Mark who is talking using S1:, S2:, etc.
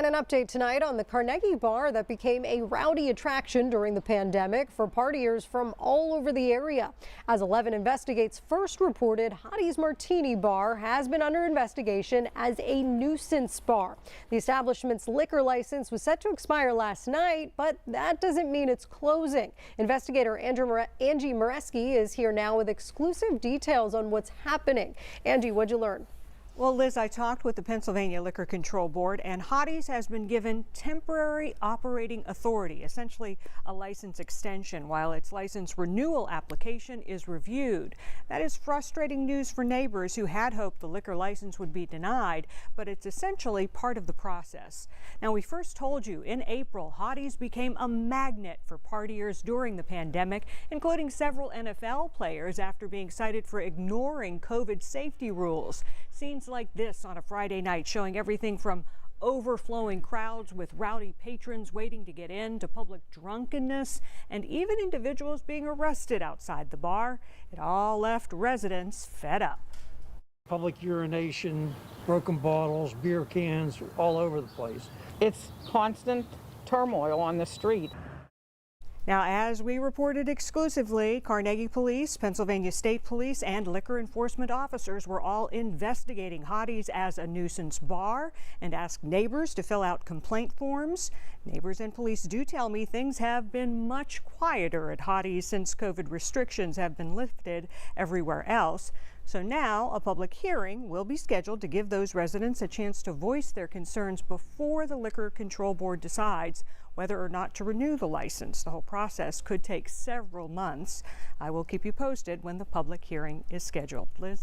S1: And an update tonight on the Carnegie Bar that became a rowdy attraction during the pandemic for partiers from all over the area. As 11 investigates first reported, Hottie's Martini Bar has been under investigation as a nuisance bar. The establishment's liquor license was set to expire last night, but that doesn't mean it's closing. Investigator Angie Moreski is here now with exclusive details on what's happening. Angie, what'd you learn?
S2: Well, Liz, I talked with the Pennsylvania Liquor Control Board, and Hottie's has been given temporary operating authority, essentially a license extension, while its license renewal application is reviewed. That is frustrating news for neighbors who had hoped the liquor license would be denied, but it's essentially part of the process. Now, we first told you in April, Hottie's became a magnet for partiers during the pandemic, including several NFL players after being cited for ignoring COVID safety rules. Scenes like this on a Friday night showing everything from overflowing crowds with rowdy patrons waiting to get in to public drunkenness and even individuals being arrested outside the bar. It all left residents fed up.
S3: Public urination, broken bottles, beer cans all over the place.
S4: It's constant turmoil on the street.
S2: Now, as we reported exclusively, Carnegie Police, Pennsylvania State Police, and liquor enforcement officers were all investigating Hottie's as a nuisance bar and asked neighbors to fill out complaint forms. Neighbors and police do tell me things have been much quieter at Hottie's since COVID restrictions have been lifted everywhere else. So now a public hearing will be scheduled to give those residents a chance to voice their concerns before the Liquor Control Board decides whether or not to renew the license. The whole process could take several months. I will keep you posted when the public hearing is scheduled. Liz?